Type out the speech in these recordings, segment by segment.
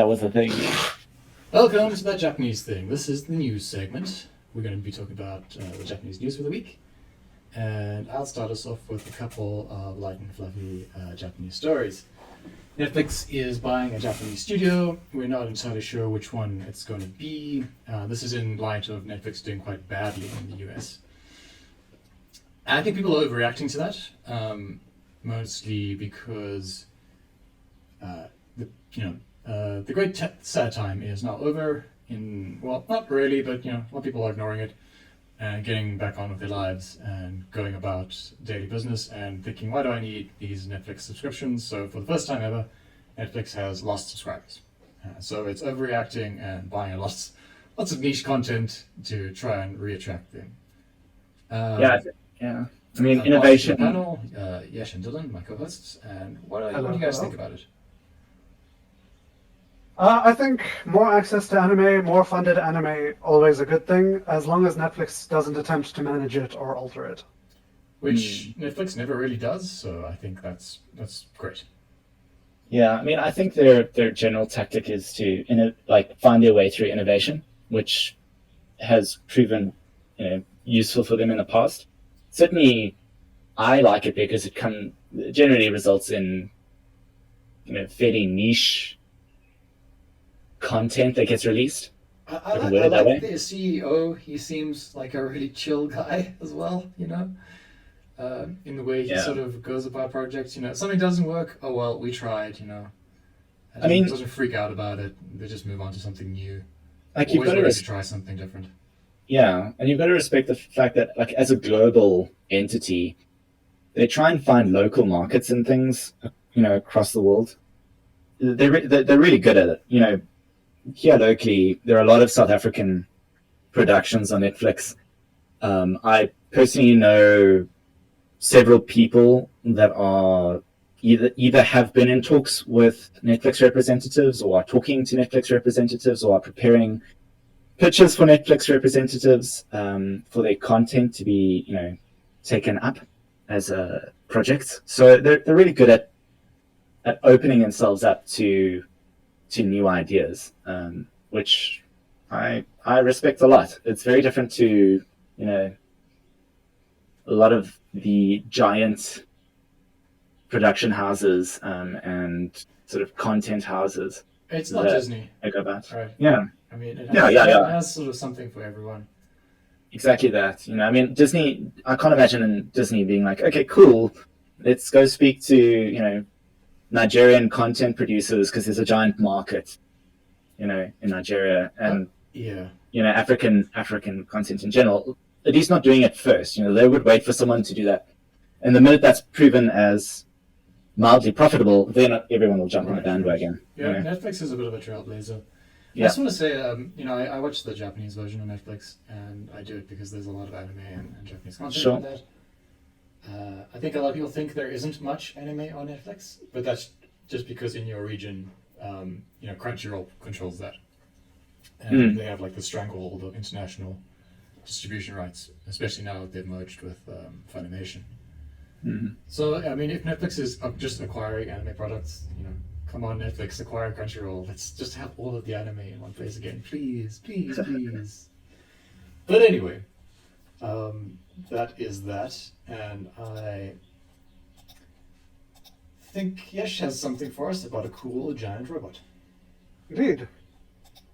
that was a thing. Welcome to That Japanese Thing. This is the news segment. We're going to be talking about the Japanese news for the week. And I'll start us off with a couple of light and fluffy Japanese stories. Netflix is buying a Japanese studio. We're not entirely sure which one it's going to be. This is in light of Netflix doing quite badly in the US. I think people are overreacting to that, mostly because the great sad time is now over. Well, not really, but a lot of people are ignoring it and getting back on with their lives and going about daily business and thinking, why do I need these Netflix subscriptions? So for the first time ever, Netflix has lost subscribers. So it's overreacting and buying lots of niche content to try and reattract them. Yeah. I mean, innovation. The panel, Yash and Dylan, my co-hosts, and what do you guys think about it? I think more access to anime, more funded anime, always a good thing, as long as Netflix doesn't attempt to manage it or alter it. Which Netflix never really does, so I think that's great. Yeah, I mean, I think their general tactic is to find their way through innovation, which has proven useful for them in the past. Certainly, I like it because it generally results in fairly niche content that gets released. I like the CEO. He seems like a really chill guy as well, in the way he sort of goes about projects. Something doesn't work, oh well, we tried, I mean, doesn't freak out about it. They just move on to something new. Like, you've got to try something different. Yeah, and you've got to respect the fact that, like, as a global entity, they try and find local markets and things, across the world. They're really good at it. Here locally, there are a lot of South African productions on Netflix. I personally know several people that are either have been in talks with Netflix representatives, or are talking to Netflix representatives, or are preparing pitches for Netflix representatives for their content to be, taken up as a project. So they're really good at opening themselves up to new ideas, which I respect a lot. It's very different to a lot of the giant production houses and sort of content houses. It's not Disney. I go about. Right. Yeah. I mean, it has sort of something for everyone. Exactly that. I mean, Disney, I can't imagine Disney being like, okay, cool, let's go speak to, Nigerian content producers because there's a giant market, in Nigeria, and African content in general. At least not doing it first. They would wait for someone to do that, and the minute that's proven as mildly profitable, then everyone will jump on the bandwagon. Yeah, Netflix is a bit of a trailblazer. Yeah. I just want to say, I watched the Japanese version of Netflix, and I do it because there's a lot of anime and Japanese content on that. I think a lot of people think there isn't much anime on Netflix, but that's just because in your region, Crunchyroll controls that. And they have like the stranglehold of international distribution rights, especially now that they've merged with Funimation. So, I mean, if Netflix is just acquiring anime products, come on, Netflix, acquire Crunchyroll. Let's just have all of the anime in one place again. Please, please, please. But anyway, that is that. And I think Yesh has something for us about a cool giant robot. Indeed.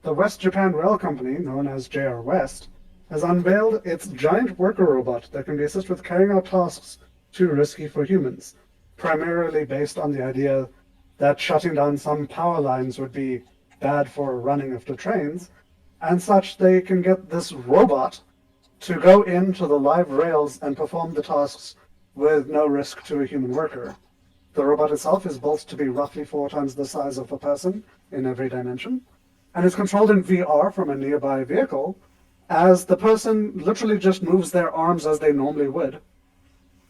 The West Japan Rail Company, known as JR West, has unveiled its giant worker robot that can be assisted with carrying out tasks too risky for humans, primarily based on the idea that shutting down some power lines would be bad for running of the trains, and such they can get this robot to go into the live rails and perform the tasks with no risk to a human worker. The robot itself is built to be roughly 4 times the size of a person in every dimension, and is controlled in VR from a nearby vehicle, as the person literally just moves their arms as they normally would.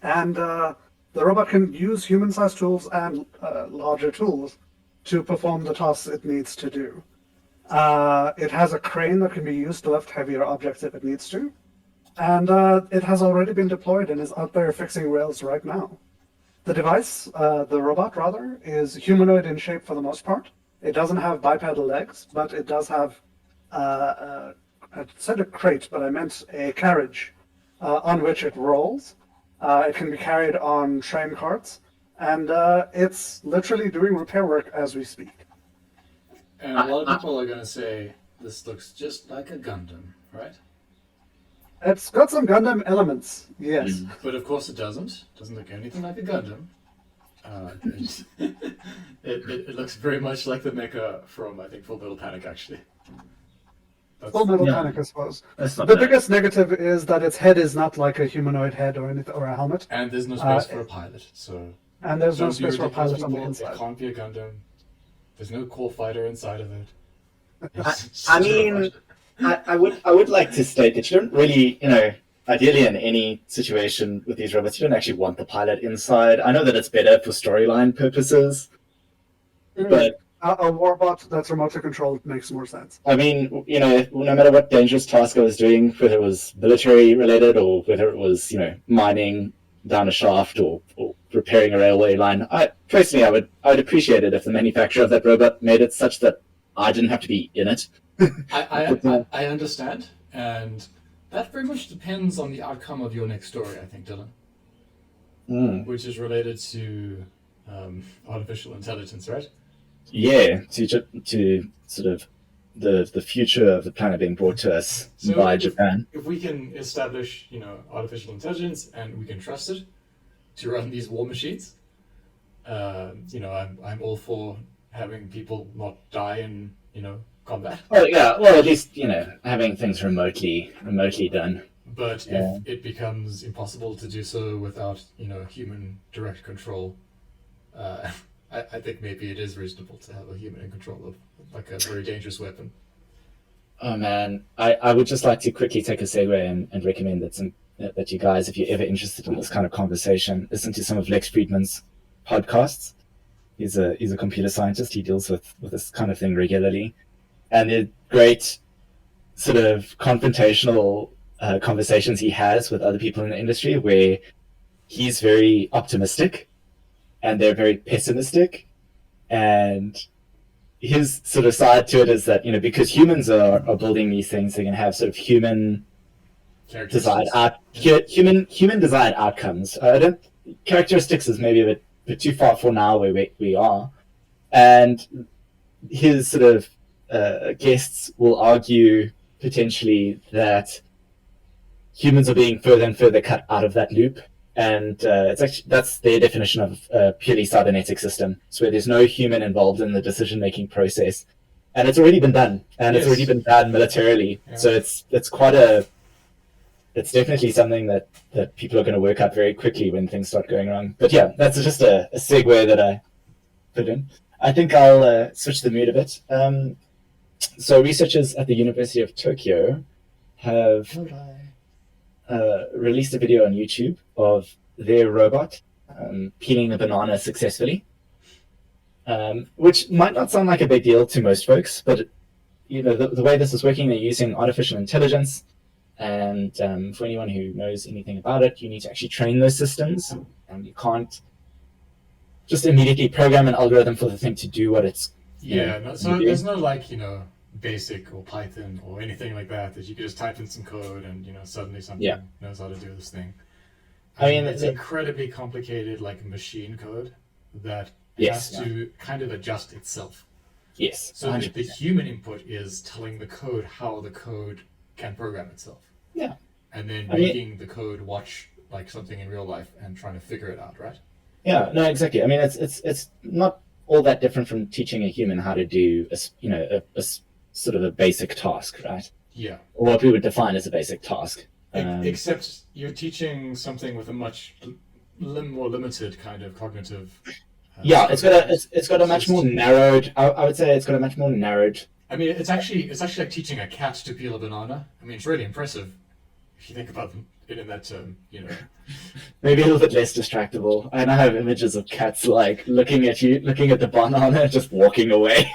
And the robot can use human-sized tools and larger tools to perform the tasks it needs to do. It has a crane that can be used to lift heavier objects if it needs to. And it has already been deployed and is out there fixing rails right now. The device, the robot rather, is humanoid in shape for the most part. It doesn't have bipedal legs, but it does have, I said a crate, but I meant a carriage on which it rolls. It can be carried on train carts, and it's literally doing repair work as we speak. And a lot of people are going to say, this looks just like a Gundam, right? It's got some Gundam elements, yes. But of course it doesn't. It doesn't look anything like a Gundam. It looks very much like the mecha from, I think, Full Metal Panic, actually. Full Metal Panic, I suppose. That's not The bad. biggest negative is that its head is not like a humanoid head or anything, or a helmet. And there's no space for a pilot, so... And there's no Don't be space for a ridiculous, pilot on the people. inside. It can't be a Gundam. There's no core fighter inside of it. I mean, I would like to state that you don't really, ideally in any situation with these robots, you don't actually want the pilot inside. I know that it's better for storyline purposes, but A warbot that's remotely controlled makes more sense. I mean, no matter what dangerous task I was doing, whether it was military related or whether it was, mining down a shaft or repairing a railway line, I would appreciate it if the manufacturer of that robot made it such that I didn't have to be in it. I understand, and that very much depends on the outcome of your next story, I think, Dylan. Which is related to artificial intelligence, right? Yeah, to sort of the future of the planet being brought to us by Japan. If we can establish, artificial intelligence and we can trust it to run these war machines, I'm all for having people not die in, combat. Well, yeah. Well, at least having things remotely done. But if it becomes impossible to do so without, human direct control, I think maybe it is reasonable to have a human in control of like a very dangerous weapon. Oh man, I would just like to quickly take a segue and recommend that you guys, if you're ever interested in this kind of conversation, listen to some of Lex Friedman's podcasts. He's a computer scientist. He deals with this kind of thing regularly, and they're great sort of confrontational conversations he has with other people in the industry where he's very optimistic and they're very pessimistic, and his sort of side to it is that because humans are building these things, they're going to have sort of human desired outcomes. Characteristics is maybe a bit too far for now where we are, and his sort of guests will argue potentially that humans are being further and further cut out of that loop. And it's actually that's their definition of a purely cybernetic system. It's where there's no human involved in the decision-making process, and it's already been done, and it's already been done militarily. Yeah. So it's definitely something that people are going to work out very quickly when things start going wrong. But yeah, that's just a segue that I put in. I think I'll switch the mood a bit. So researchers at the University of Tokyo have released a video on YouTube of their robot peeling a banana successfully, which might not sound like a big deal to most folks, but the way this is working, they're using artificial intelligence, and for anyone who knows anything about it, you need to actually train those systems, and you can't just immediately program an algorithm for the thing to do what it's there's no basic or Python or anything like that you could just type in some code and suddenly something knows how to do this thing. I mean it's incredibly complicated machine code that has to kind of adjust itself. Yes. So the human input is telling the code how the code can program itself. Yeah. And then making the code watch something in real life and trying to figure it out, right? Yeah, no, exactly. I mean it's not all that different from teaching a human how to do a sort of a basic task, right? Yeah. Or what we would define as a basic task. Except you're teaching something with a much more limited kind of cognitive. It's got a much more narrowed. I would say it's got a much more narrowed. I mean, it's actually like teaching a cat to peel a banana. I mean, it's really impressive if you think about it in that term. Maybe a little bit less distractible. And I have images of cats looking at you, looking at the banana, and just walking away.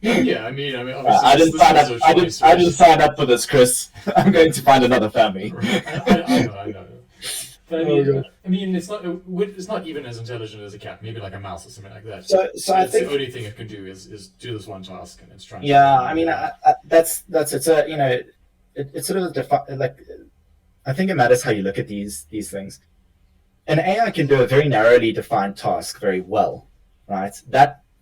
Yeah, I mean, obviously, I didn't sign up for this, Chris. I'm going to find another family. I know. But I Oh, mean, God. it's not even as intelligent as a cat. Maybe like a mouse or something like that. So I It's the think, only thing it can do is do this one task, and it's trying to yeah, find I another mean, one. that's it's a, it's sort of like, I think it matters how you look at these things. An AI can do a very narrowly defined task very well, right?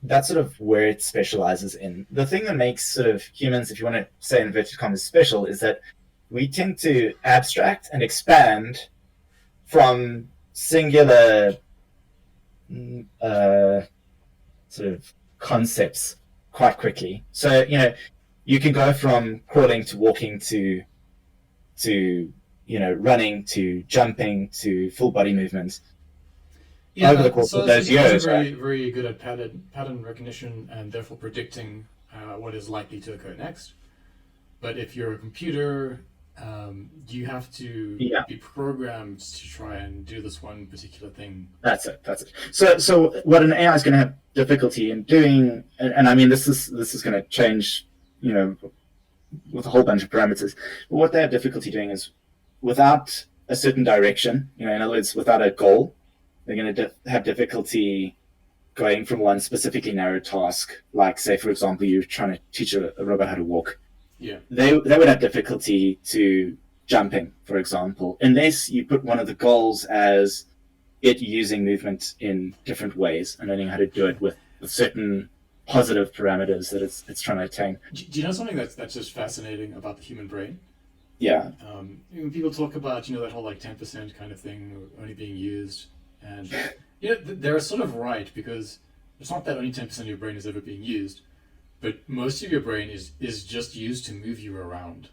That's sort of where it specializes in. The thing that makes sort of humans, if you want to say in inverted commas, special, is that we tend to abstract and expand from singular uh, sort of concepts quite quickly. So you can go from crawling to walking to running to jumping to full body movement over the Yeah, course of so those humans are years, right? very good at pattern recognition and therefore predicting what is likely to occur next. But if you're a computer, you have to Yeah, be programmed to try and do this one particular thing. that's it. That's it. So what an AI is going to have difficulty in doing, and I mean this is going to change, you know, with a whole bunch of parameters. But what they have difficulty doing is without a certain direction, in other words, without a goal, they're going to have difficulty going from one specifically narrow task. Like, say, for example, you're trying to teach a robot how to walk. Yeah. They would have difficulty to jumping, for example, unless you put one of the goals as it using movement in different ways and learning how to do it with certain positive parameters that it's trying to attain. Do you know something that's just fascinating about the human brain? Yeah. When people talk about that whole like 10% kind of thing only being used, and they're sort of right, because it's not that only 10% of your brain is ever being used, but most of your brain is just used to move you around.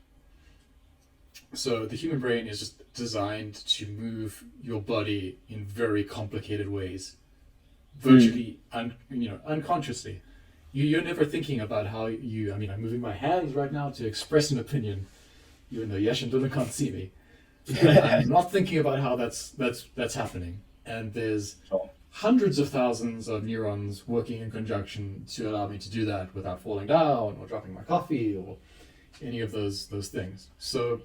So the human brain is just designed to move your body in very complicated ways, virtually unconsciously. You're never thinking about how you. I mean, I'm moving my hands right now to express an opinion, even though Yesh and Duna can't see me. I'm not thinking about how that's happening. And there's hundreds of thousands of neurons working in conjunction to allow me to do that without falling down or dropping my coffee or any of those things. So,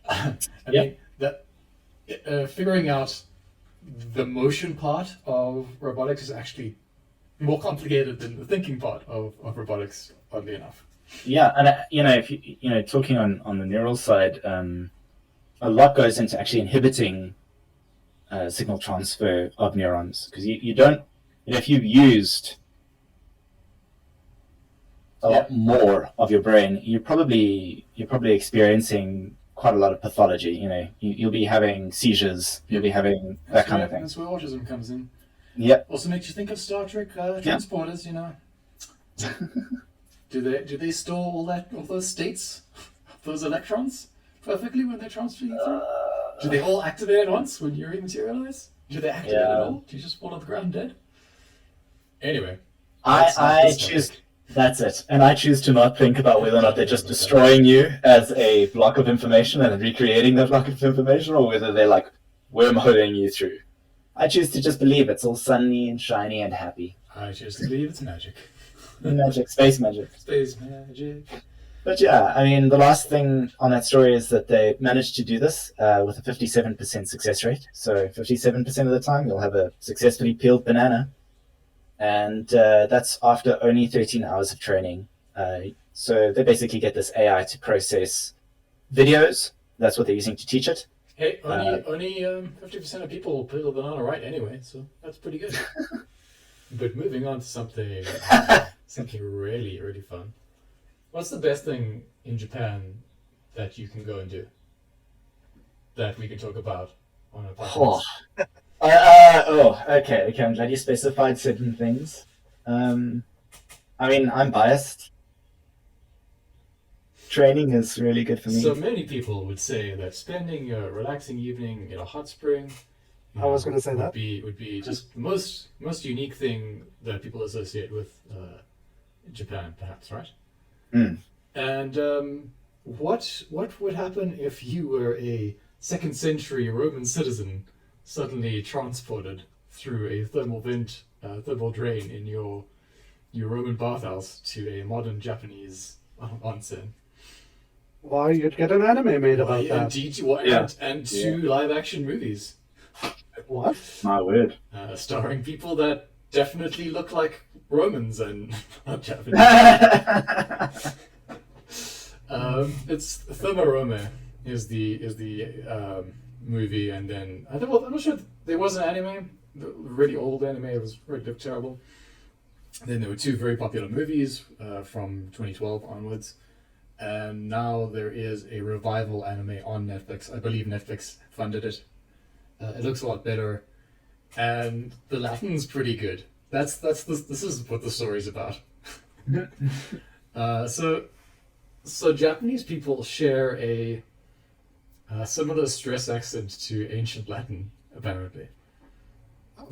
I mean that figuring out the motion part of robotics is actually more complicated than the thinking part of robotics, oddly enough. Yeah, and if talking on the neural side, a lot goes into actually inhibiting signal transfer of neurons, because you don't, if you've used a lot more of your brain, you're probably experiencing quite a lot of pathology. You'll be having seizures, you'll be having that kind of thing. That's where autism comes in. Yep. Also makes you think of Star Trek transporters. Do they store all those states, those electrons, perfectly when they're transferring through? Do they all activate at once when you rematerialize? Do they activate at all? Do you just fall on the ground dead? Anyway, I choose. That's it. And I choose to not think about whether or not they're just destroying you as a block of information and recreating that block of information, or whether they're like wormholing you through. I choose to just believe it's all sunny and shiny and happy. I choose to believe it's magic. Magic, space magic. Space magic. But yeah, I mean, the last thing on that story is that they managed to do this with a 57% success rate. So 57% of the time, you'll have a successfully peeled banana. And that's after only 13 hours of training. So they basically get this AI to process videos. That's what they're using to teach it. Hey, only 50% of people peel the banana right anyway, so that's pretty good. But moving on to something really, really fun. What's the best thing in Japan that you can go and do that we can talk about on a podcast? Okay. I'm glad you specified certain things. I mean, I'm biased. Training is really good for me. So many people would say that spending a relaxing evening in a hot spring, I was going to say would be just the most unique thing that people associate with Japan, perhaps, right? Mm. And what would happen if you were a 2nd century Roman citizen suddenly transported through a thermal drain in your – your Roman bathhouse to a modern Japanese onsen? Why, you'd get an anime made about that. Indeed, Yeah. and two live-action movies. What? My word. Starring people that definitely look like Romans and not Japanese. It's Thoma Rome is the movie, and then I'm not sure there was an anime, the really old anime. It was really terrible. Then there were two very popular movies from 2012 onwards, and now there is a revival anime on Netflix. I believe Netflix funded it. It looks a lot better, and the Latin's pretty good. This is what the story's about. So Japanese people share a similar stress accent to ancient Latin, apparently.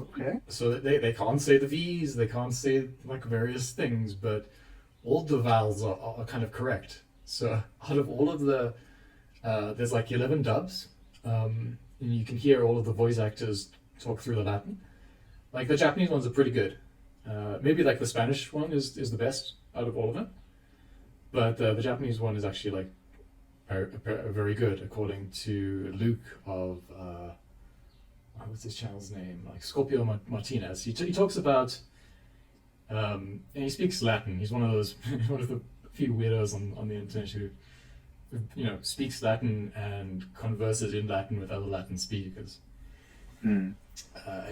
Okay. So they can't say the V's, they can't say like various things, but all the vowels are kind of correct. So out of all of the, there's like 11 dubs, and you can hear all of the voice actors talk through the Latin. Like the Japanese ones are pretty good. Maybe like the Spanish one is the best out of all of them. But the Japanese one is actually like very good, according to Luke of what's his channel's name? Like Scorpio Martinez. He talks about and he speaks Latin. He's one of those one of the few weirdos on the internet who speaks Latin and converses in Latin with other Latin speakers. And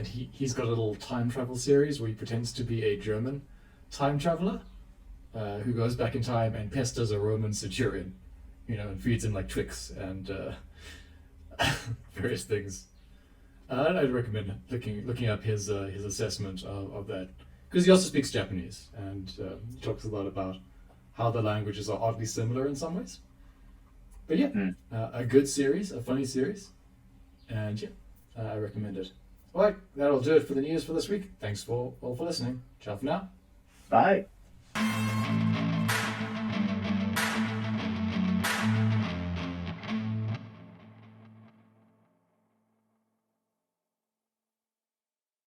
he's got a little time travel series where he pretends to be a German time traveler who goes back in time and pesters a Roman centurion, and feeds him like Twix and various things. I'd recommend looking up his assessment of that, because he also speaks Japanese and he talks a lot about how the languages are oddly similar in some ways. But yeah, a good series, a funny series, and yeah, I recommend it. All right, that'll do it for the news for this week. Thanks all for listening. Ciao for now. Bye.